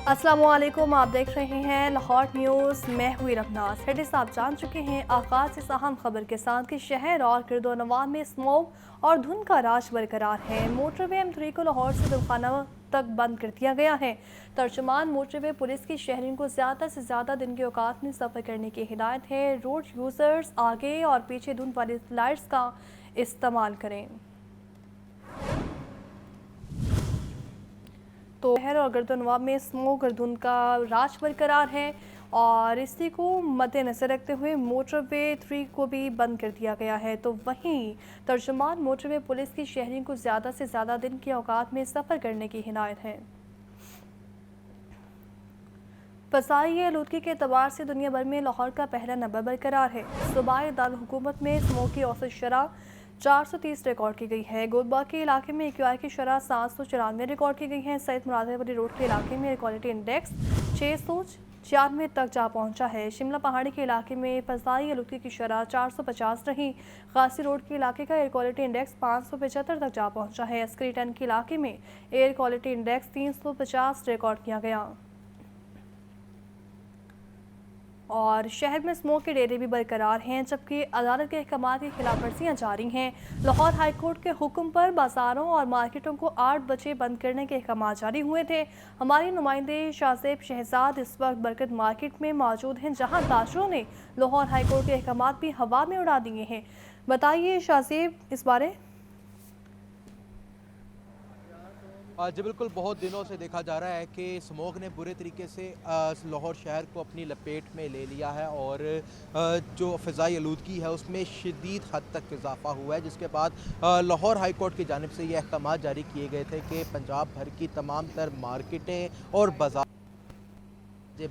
अस्सलाम वालेकुम, आप देख रहे हैं लाहौर न्यूज़। मैं हुई रमनास। हेडलाइंस आप जान चुके हैं। आगाज इस अहम खबर के साथ कि शहर और गिरदोनवा में स्मोक और धुंध का राज बरकरार है। मोटरवे M3 को लाहौर से दुलखाना तक बंद कर दिया गया है। तर्जुमान मोटरवे पुलिस की शहरियों को ज़्यादा से ज़्यादा दिन के औकात में सफ़र करने की हिदायत है। रोड यूज़र्स आगे और पीछे धुंध वाली लाइट्स का इस्तेमाल करें। तो शहर और गर्दनवा में स्मोक और धुंध का राज बरकरार है और इसी को मद्देनजर रखते हुए मोटरवे 3 को भी बंद कर दिया गया है। तो वहीं तर्जुमान मोटरवे पुलिस की शहरियों को ज़्यादा से ज़्यादा दिन के औकात में सफ़र करने की हिदायत है। फ़साई आलूदगी के एतबार से दुनिया भर में लाहौर का पहला नंबर बरकरार है। सूबाई दारुल हुकूमत में स्मोक की औसत शरह 430 रिकॉर्ड की गई है। गोलबाग के इलाके में AQI की शरह 794 रिकॉर्ड की गई है। सैयद मुराद रोड के इलाके में एयर क्वालिटी इंडेक्स 696 तक जा पहुंचा है। शिमला पहाड़ी के इलाके में फ़साई आलूदगी की शरह 450 रही। गासी रोड के इलाके का एयर क्वालिटी इंडेक्स 575 तक जा पहुंचा है। अस्करी टन के इलाके में एयर क्वालिटी इंडेक्स 350 रिकॉर्ड किया गया। और शहर में स्मोक के डेरे भी बरकरार हैं, जबकि अदालत के अहकामात की खिलाफ वर्जियाँ जारी हैं। लाहौर हाई कोर्ट के हुक्म पर बाज़ारों और मार्केटों को 8 बजे बंद करने के अहकामात जारी हुए थे। हमारे नुमाइंदे शाहजेब शहजाद इस वक्त बरकत मार्केट में मौजूद हैं, जहां ताजरों ने लाहौर हाई कोर्ट के अहकामात भी हवा में उड़ा दिए हैं। बताइए शाहजेब इस बारे। जी बिल्कुल, बहुत दिनों से देखा जा रहा है कि स्मोक ने बुरे तरीके से लाहौर शहर को अपनी लपेट में ले लिया है और जो फ़िज़ाई आलूदगी है उसमें शदीद हद तक इजाफा हुआ है, जिसके बाद लाहौर हाई कोर्ट की जानिब से ये अहकामात जारी किए गए थे कि पंजाब भर की तमाम तर मार्केटें और बाजार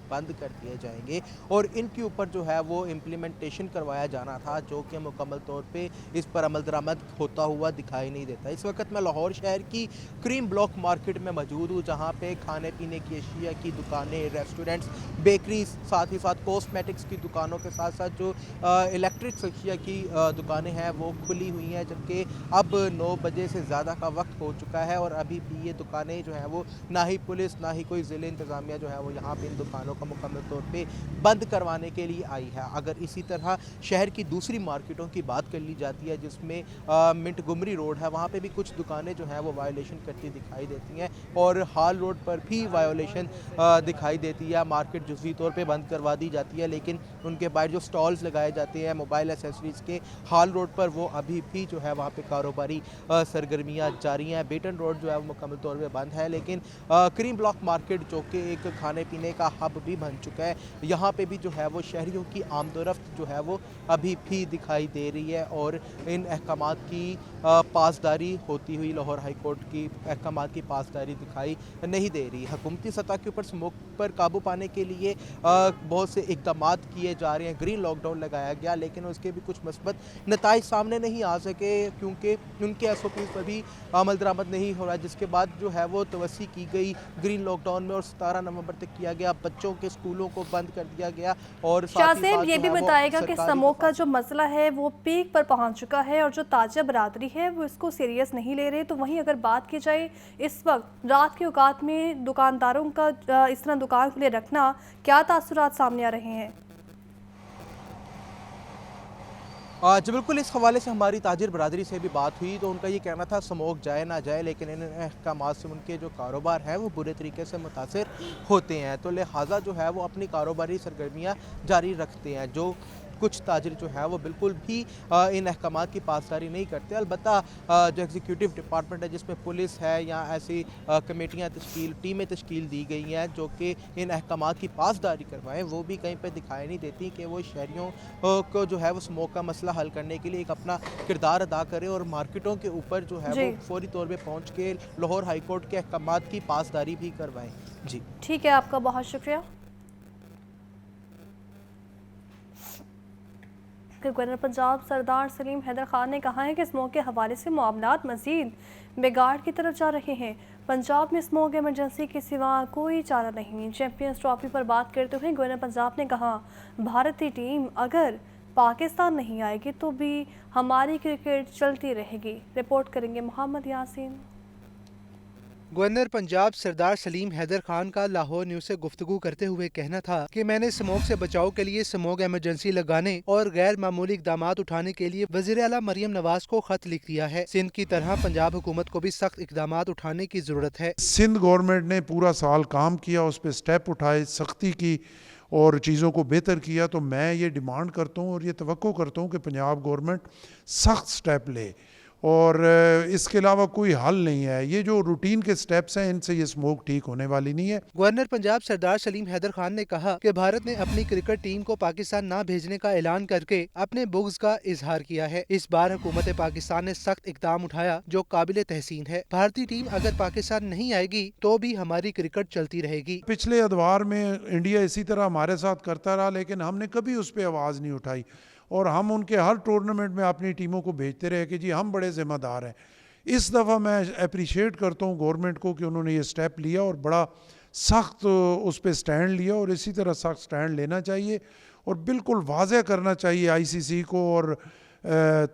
बंद कर दिए जाएंगे और इनके ऊपर जो है वो इम्प्लीमेंटेशन करवाया जाना था, जो कि मुकम्मल तौर पे इस पर अमल दरामद होता हुआ दिखाई नहीं देता। इस वक्त मैं लाहौर शहर की क्रीम ब्लॉक मार्केट में मौजूद हूँ, जहाँ पे खाने पीने की अशिया की दुकानें, रेस्टोरेंट्स, बेकरीज, साथ ही साथ कॉस्मेटिक्स की दुकानों के साथ साथ जो इलेक्ट्रिक्स अशिया की दुकानें हैं वो खुली हुई हैं, जबकि अब 9 बजे से ज़्यादा का वक्त हो चुका है और अभी भी ये दुकानें जो हैं वो ना ही पुलिस ना ही कोई ज़िले इंतज़ामिया जो है वो यहाँ पे इन दुकानों को मुकम्मल तौर पे बंद करवाने के लिए आई है। अगर इसी तरह शहर की दूसरी मार्केटों की बात कर ली जाती है, जिसमें मिंटगुमरी रोड है, वहाँ पे भी कुछ दुकानें जो हैं वो वायोलेशन करती दिखाई देती हैं और हाल रोड पर भी वायोलेशन दिखाई देती है। मार्केट जुज़वी तौर पे बंद करवा दी जाती है, लेकिन उनके बाहर जो स्टॉल्स लगाए जाते हैं मोबाइल एसेसरीज़ के, हाल रोड पर वो अभी भी जो है वहाँ पे कारोबारी सरगर्मियाँ जारी हैं। बेटन रोड जो है वो मुकम्मल तौर पे बंद है, लेकिन क्रीम ब्लॉक मार्केट जो कि एक खाने पीने का हब भी बन चुका है, यहाँ पे भी जो है वो शहरियों की आमदोरफ्त जो है वो अभी भी दिखाई दे रही है और इन अहकामात की पासदारी होती हुई लाहौर हाई कोर्ट की अहकामात की पासदारी दिखाई नहीं दे रही। हुकूमती सतह के ऊपर स्मोक पर काबू पाने के लिए बहुत से इक़दामात किए जा रहे हैं। ग्रीन लॉकडाउन लगाया गया, लेकिन उसके भी कुछ मस्बत नताइज सामने नहीं आ सके, क्योंकि उनके SOPs पर भी अमल दरामद नहीं हो रहा, जिसके बाद जो है वो तवस्सी की गई ग्रीन लॉकडाउन में और 17 नवंबर तक किया गया। बच्चों के स्कूलों को बंद कर दिया गया और शाहजेब ये भी बताएगा कि स्मोक का जो मसला है वो पीक पर पहुंच चुका है और जो ताजा बरादरी है वो इसको सीरियस नहीं ले रहे। तो वहीं अगर बात की जाए इस वक्त रात के औकात में दुकानदारों का इस तरह दुकान खुले रखना, क्या तासुरात सामने आ रहे हैं? जी बिल्कुल, इस हवाले से हमारी ताजिर बरादरी से भी बात हुई तो उनका ये कहना था स्मोक जाए ना जाए, लेकिन इन अहकामात से उनके जो कारोबार हैं वो बुरे तरीके से मुतासिर होते हैं, तो लिहाजा जो है वो अपनी कारोबारी सरगर्मियाँ जारी रखते हैं। जो कुछ ताजिर जो है वो बिल्कुल भी इन अहकामात की पासदारी नहीं करते। अलबत्ता जो एग्जीक्यूटिव डिपार्टमेंट है, जिसमें पुलिस है या ऐसी कमेटियाँ टीमें तश्कील दी गई हैं जो कि इन अहकामात की पासदारी करवाएं, वो भी कहीं पर दिखाई नहीं देती कि वो शहरियों को जो है वो स्मोक का मसला हल करने के लिए एक अपना किरदार अदा करें और मार्केटों के ऊपर जो है वो फौरी तौर पर पहुँच के लाहौर हाई कोर्ट के अहकामात की पासदारी भी करवाएँ। जी ठीक है, आपका बहुत शुक्रिया। गवर्नर पंजाब सरदार सलीम हैदर खान ने कहा है कि स्मोक के हवाले से मामलात मजीद बिगाड़ की तरफ जा रहे हैं। पंजाब में स्मोक इमरजेंसी के सिवा कोई चारा नहीं। चैंपियंस ट्रॉफी पर बात करते हुए गवर्नर पंजाब ने कहा, भारतीय टीम अगर पाकिस्तान नहीं आएगी तो भी हमारी क्रिकेट चलती रहेगी। रिपोर्ट करेंगे मोहम्मद यासीन। گورنر پنجاب سردار سلیم حیدر خان کا لاہور نیوز سے گفتگو کرتے ہوئے کہنا تھا کہ میں نے اسموگ سے بچاؤ کے لیے اسموگ ایمرجنسی لگانے اور غیر معمولی اقدامات اٹھانے کے لیے وزیر اعلیٰ مریم نواز کو خط لکھ دیا ہے۔ سندھ کی طرح پنجاب حکومت کو بھی سخت اقدامات اٹھانے کی ضرورت ہے۔ سندھ گورنمنٹ نے پورا سال کام کیا، اس پہ سٹیپ اٹھائے، سختی کی اور چیزوں کو بہتر کیا، تو میں یہ ڈیمانڈ کرتا ہوں اور یہ توقع کرتا ہوں کہ پنجاب گورنمنٹ سخت سٹیپ لے، اور اس کے علاوہ کوئی حل نہیں ہے۔ یہ جو روٹین کے سٹیپس ہیں ان سے یہ اسموک ٹھیک ہونے والی نہیں ہے۔ گورنر پنجاب سردار سلیم حیدر خان نے کہا کہ بھارت نے اپنی کرکٹ ٹیم کو پاکستان نہ بھیجنے کا اعلان کر کے اپنے بغض کا اظہار کیا ہے۔ اس بار حکومت پاکستان نے سخت اقدام اٹھایا جو قابل تحسین ہے۔ بھارتی ٹیم اگر پاکستان نہیں آئے گی تو بھی ہماری کرکٹ چلتی رہے گی۔ پچھلے ادوار میں انڈیا اسی طرح ہمارے ساتھ کرتا رہا، لیکن ہم نے کبھی اس پہ آواز نہیں اٹھائی، اور ہم ان کے ہر ٹورنامنٹ میں اپنی ٹیموں کو بھیجتے رہے کہ جی ہم بڑے ذمہ دار ہیں۔ اس دفعہ میں اپریشیٹ کرتا ہوں گورنمنٹ کو کہ انہوں نے یہ سٹیپ لیا اور بڑا سخت اس پہ سٹینڈ لیا، اور اسی طرح سخت سٹینڈ لینا چاہیے، اور بالکل واضح کرنا چاہیے آئی سی سی کو اور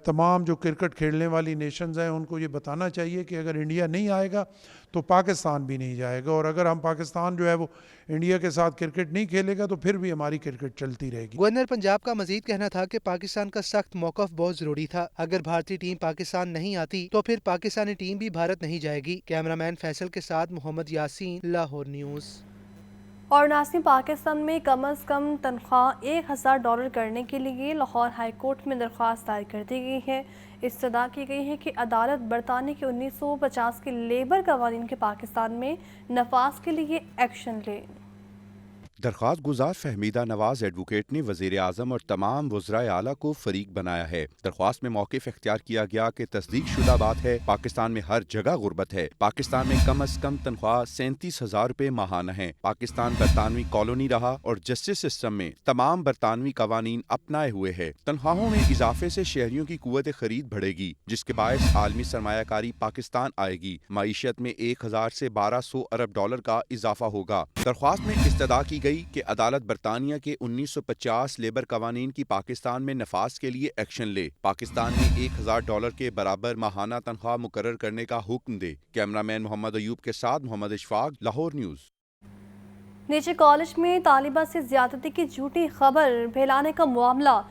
تمام جو کرکٹ کھیلنے والی نیشنز ہیں ان کو یہ بتانا چاہیے کہ اگر انڈیا نہیں آئے گا تو پاکستان بھی نہیں جائے گا، اور اگر ہم پاکستان جو ہے وہ انڈیا کے ساتھ کرکٹ نہیں کھیلے گا تو پھر بھی ہماری کرکٹ چلتی رہے گی۔ گورنر پنجاب کا مزید کہنا تھا کہ پاکستان کا سخت موقف بہت ضروری تھا۔ اگر بھارتی ٹیم پاکستان نہیں آتی تو پھر پاکستانی ٹیم بھی بھارت نہیں جائے گی۔ کیمرامین فیصل کے ساتھ محمد یاسین، لاہور نیوز۔ اور ناظرین، پاکستان میں کم از کم تنخواہ $1000 کرنے کے لیے لاہور ہائی کورٹ میں درخواست دائر کر دی گئی ہے۔ استدعا کی گئی ہے کہ عدالت برطانیہ کے 1950 کے لیبر قوانین کے پاکستان میں نفاذ کے لیے ایکشن لے۔ درخواست گزار فہمیدہ نواز ایڈوکیٹ نے وزیر اعظم اور تمام وزرائے اعلیٰ کو فریق بنایا ہے۔ درخواست میں موقف اختیار کیا گیا کہ تصدیق شدہ بات ہے پاکستان میں ہر جگہ غربت ہے۔ پاکستان میں کم از کم تنخواہ $37,000 ماہانہ ہے۔ پاکستان برطانوی کالونی رہا اور جسٹس سسٹم میں تمام برطانوی قوانین اپنائے ہوئے ہے۔ تنخواہوں میں اضافے سے شہریوں کی قوت خرید بڑھے گی، جس کے باعث عالمی سرمایہ کاری پاکستان آئے گی۔ معیشت میں 1000 سے $1200 ارب کا اضافہ ہوگا۔ درخواست میں استدعا کی گئی کہ عدالت برطانیہ کے 1950 لیبر قوانین کی پاکستان میں نفاذ کے لیے ایکشن لے، پاکستان میں $1000 کے برابر ماہانہ تنخواہ مقرر کرنے کا حکم دے۔ کیمرامین محمد ایوب کے ساتھ محمد اشفاق، لاہور نیوز۔ نیچے کالج میں طالبہ سے زیادتی کی جھوٹی خبر پھیلانے کا معاملہ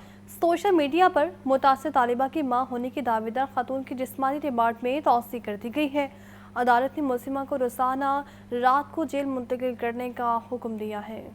سوشل میڈیا پر متاثر طالبہ کی ماں ہونے کی دعوی دار خاتون کی جسمانی ریمانڈ میں توسیع کر دی گئی ہے۔ عدالت نے ملزمہ کو روزانہ رات کو جیل منتقل کرنے کا حکم دیا ہے۔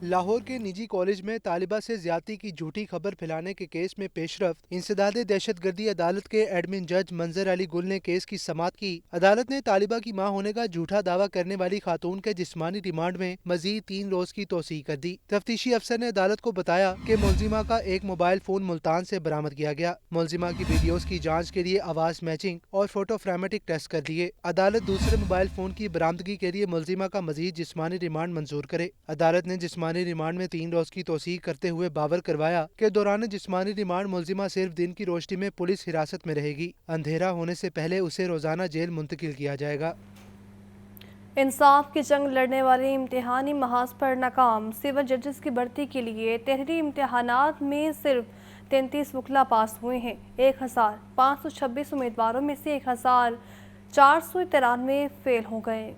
لاہور کے نجی کالج میں طالبہ سے زیادتی کی جھوٹی خبر پھیلانے کے کیس میں پیش رفت انسداد دہشت گردی عدالت کے ایڈمن جج منظر علی گل نے کیس کی سماعت کی۔ عدالت نے طالبہ کی ماں ہونے کا جھوٹا دعویٰ کرنے والی خاتون کے جسمانی ریمانڈ میں مزید 3 روز کی توسیع کر دی۔ تفتیشی افسر نے عدالت کو بتایا کہ ملزمہ کا ایک موبائل فون ملتان سے برآمد کیا گیا۔ ملزمہ کی ویڈیوز کی جانچ کے لیے آواز میچنگ اور فوٹو فریمیٹک ٹیسٹ کر لیے۔ عدالت دوسرے موبائل فون کی برآمدگی کے لیے ملزمہ کا مزید جسمانی ریمانڈ منظور کرے۔ عدالت نے جسمانی ریمانڈ میں 3 روز کی توسیع کرتے ہوئے باور کروایا کہ دوران جسمانی ریمانڈ ملزمہ صرف دن کی روشنی میں پولیس حراست میں رہے گی۔ اندھیرا ہونے سے پہلے اسے روزانہ جیل منتقل کیا جائے گا۔ انصاف کی جنگ لڑنے والے امتحانی محاذ پر ناکام، سول ججز کی بھرتی کے لیے تحریری امتحانات میں صرف 33 وکلاء پاس ہوئے ہیں۔ 1526 امیدواروں میں سے 1493 فیل ہو گئے۔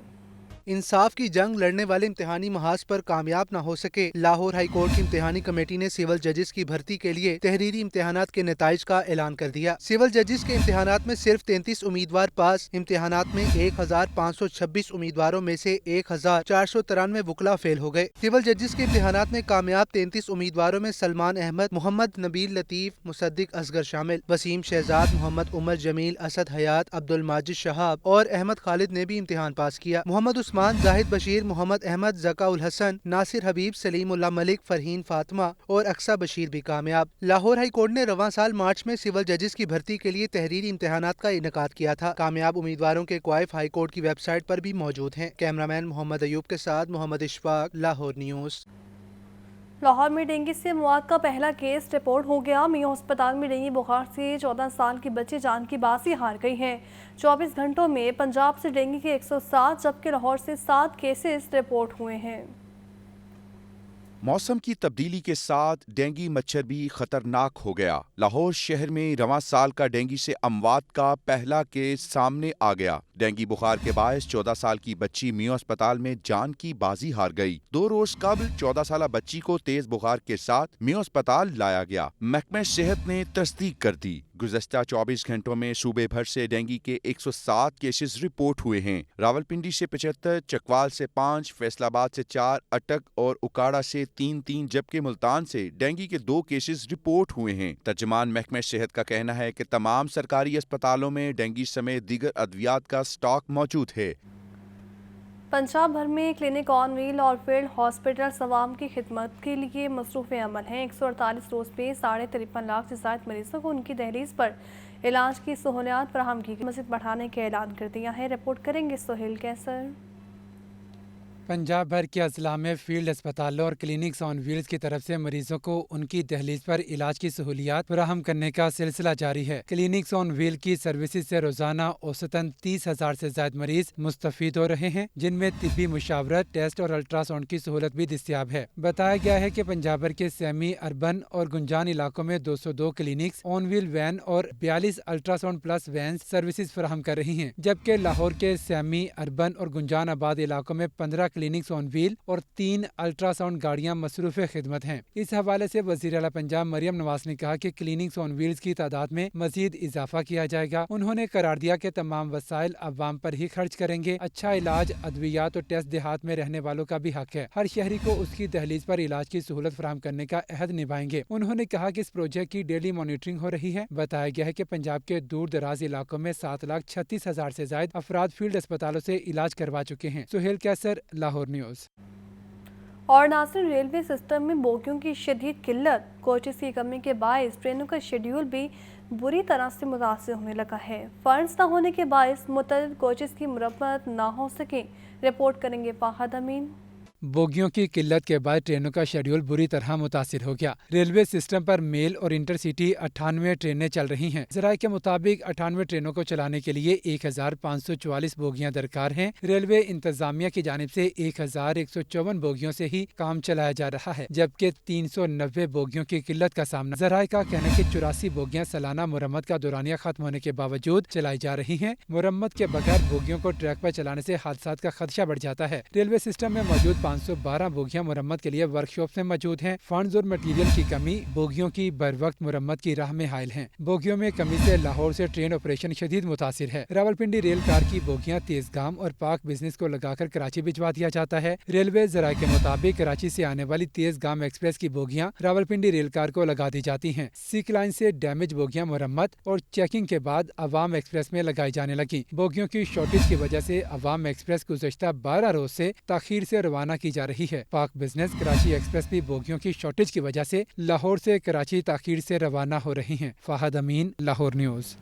انصاف کی جنگ لڑنے والے امتحانی محاذ پر کامیاب نہ ہو سکے۔ لاہور ہائی کورٹ کی امتحانی کمیٹی نے سول ججز کی بھرتی کے لیے تحریری امتحانات کے نتائج کا اعلان کر دیا۔ سول ججز کے امتحانات میں صرف 33 امیدوار پاس۔ امتحانات میں 1526 امیدواروں میں سے 1493 وکلاء فیل ہو گئے۔ سول ججز کے امتحانات میں کامیاب 33 امیدواروں میں سلمان احمد، محمد نبیل لطیف، مصدق اصغر شامل۔ وسیم شہزاد، محمد عمر جمیل، اسد حیات، عبد الماجد شہاب اور احمد خالد نے بھی امتحان پاس کیا۔ محمد عثمان، زاہد بشیر، محمد احمد، ذکا الحسن، ناصر حبیب، سلیم اللہ ملک، فرحین فاطمہ اور اقصی بشیر بھی کامیاب۔ لاہور ہائی کورٹ نے رواں سال مارچ میں سول ججز کی بھرتی کے لیے تحریری امتحانات کا انعقاد کیا تھا۔ کامیاب امیدواروں کے کوائف ہائی کورٹ کی ویب سائٹ پر بھی موجود ہیں۔ کیمرامین محمد ایوب کے ساتھ محمد اشفاق، لاہور نیوز۔ لاہور میں ڈینگی سے موت کا پہلا کیس رپورٹ ہو گیا۔ میو ہسپتال میں ڈینگی بخار سے 14 سال کی بچی جان کی بازی ہار گئی ہے۔ 24 گھنٹوں میں پنجاب سے ڈینگی کے 107 جبکہ لاہور سے 7 کیسز رپورٹ ہوئے ہیں۔ मौसम की तब्दीली के साथ डेंगू मच्छर भी खतरनाक हो गया। लाहौर शहर में रवां साल का डेंगू से अमवात का पहला केस सामने आ गया। डेंगू बुखार के बायस 14 साल की बच्ची मियो अस्पताल में जान की बाजी हार गई। 2 रोज कबल 14 साल बच्ची को तेज बुखार के साथ मियो अस्पताल लाया गया। महकमे सेहत ने तस्दीक कर दी। गुज़श्ता 24 घंटों में सूबे भर से डेंगू के 107 केसेस रिपोर्ट हुए हैं। रावलपिंडी से 75, चकवाल से 5, फैसलाबाद से 4, अटक और उकाड़ा से 3, जबकि मुल्तान से डेंगू के 2 केसेस रिपोर्ट हुए हैं। तर्जमान महकमे सेहत का कहना है कि तमाम सरकारी अस्पतालों में डेंगू समेत दीगर अद्वियात का स्टॉक मौजूद है। पंजाब भर में क्लिनिक ऑन व्हील और फील्ड हॉस्पिटल अवाम की खिदमत के लिए मसरूफ़ अमल हैं। 148 रोज़ में 53.5 लाख से ज़ायद मरीजों को उनकी दहलीज पर इलाज की सहूलियात फराहम की गई। मज़ीद बढ़ाने का ऐलान कर दिया है। रिपोर्ट करेंगे सोहेल कैसर। पंजाब भर के अजला में फील्ड अस्पतालों और क्लिनिक्स ऑन व्हील्स की तरफ से मरीजों को उनकी दहलीज पर इलाज की सहूलियात फराहम करने का सिलसिला जारी है। क्लिनिक्स ऑन व्हील की सर्विसेज से रोजाना औसतन 30,000 से ज्यादा मरीज मुस्तफीद हो रहे हैं, जिनमें तिब्बी मुशावरत, टेस्ट और अल्ट्रासाउंड की सहूलत भी दस्तियाब है। बताया गया है कि पंजाब भर के सेमी अर्बन और गुंजान इलाकों में 202 क्लिनिक्स ऑन व्हील वैन और 42 अल्ट्रासाउंड प्लस वैन सर्विसेज फराहम कर रही हैं, जबकि लाहौर के सेमी अर्बन और गुंजान आबाद इलाकों में 15 क्लिनिक्स ऑन व्हील और 3 अल्ट्रासाउंड गाड़ियां मसरूफ खिदमत हैं। इस हवाले से वज़ीर आला पंजाब मरियम नवाज ने कहा कि क्लिनिक्स ऑन व्हील्स की तादाद में मजीद इजाफा किया जाएगा। उन्होंने करार दिया कि तमाम वसाइल अवाम पर ही खर्च करेंगे। अच्छा इलाज, अद्वियात और टेस्ट देहात में रहने वालों का भी हक है। हर शहरी को उसकी दहलीज पर इलाज की सहूलत फराहम करने का अहद निभाएंगे। उन्होंने कहा कि इस प्रोजेक्ट की डेली मॉनिटरिंग हो रही है। बताया गया है कि पंजाब के दूर दराज इलाकों में 7,36,000 से ज्यादा अफराद फील्ड अस्पतालों से इलाज करवा चुके हैं। सोहेल कैसर, लाहौर न्यूज़। और नाज़रीन, रेलवे सिस्टम में बोगियों की शदीद किल्लत, कोचेस की कमी के बायस ट्रेनों का शेड्यूल भी बुरी तरह से मुतासिर होने लगा है। फंड्स न होने के बायस मुतअद्दिद कोचेस की मरम्मत ना हो सके। रिपोर्ट करेंगे फाहद अमीन। बोगियों की किल्लत के बाद ट्रेनों का शेड्यूल बुरी तरह मुतासिर हो गया। रेलवे सिस्टम पर मेल और इंटरसिटी 98 ट्रेनें चल रही हैं। ज़राए के मुताबिक 98 ट्रेनों को चलाने के लिए 1,544 बोगियां दरकार हैं। रेलवे इंतजामिया की जानिब से 1,154 बोगियों से ही काम चलाया जा रहा है, जबकि 390 बोगियों की किल्लत का सामना। ज़राए का कहना है कि 84 बोगियां सालाना मुरम्मत का दौरानिया खत्म होने के बावजूद चलाई जा रही हैं। मुरम्मत के बगैर बोगियों को ट्रैक पर चलाने से हादसात का खदशा बढ़ जाता है। रेलवे सिस्टम में मौजूद 512 बोगियां मुरम्मत के लिए वर्कशॉप में मौजूद हैं। फंड्स और मटेरियल की कमी बोगियों की बर वक्त मुरम्मत की राह में हायल हैं। बोगियों में कमी से लाहौर से ट्रेन ऑपरेशन शदीद मुतासिर है। रावलपिंडी रेल कार की बोगियां तेजगाम और पाक बिजनेस को लगाकर कराची भिजवा दिया जाता है। रेलवे ज़राए के मुताबिक कराची से आने वाली तेजगाम एक्सप्रेस की बोगियां रावलपिंडी रेल कार को लगा दी जाती हैं। सिक लाइन से डैमेज बोगियां मुरम्मत और चेकिंग के बाद अवाम एक्सप्रेस में लगाई जाने लगी। बोगियों की शॉर्टेज की वजह से अवाम एक्सप्रेस गुज़श्ता 12 रोज से ताखीर से रवाना की जा रही है। पाक बिजनेस कराची एक्सप्रेस भी बोगियों की शॉर्टेज की वजह से लाहौर से कराची ताखीर से रवाना हो रही हैं। फाहद अमीन, लाहौर न्यूज़।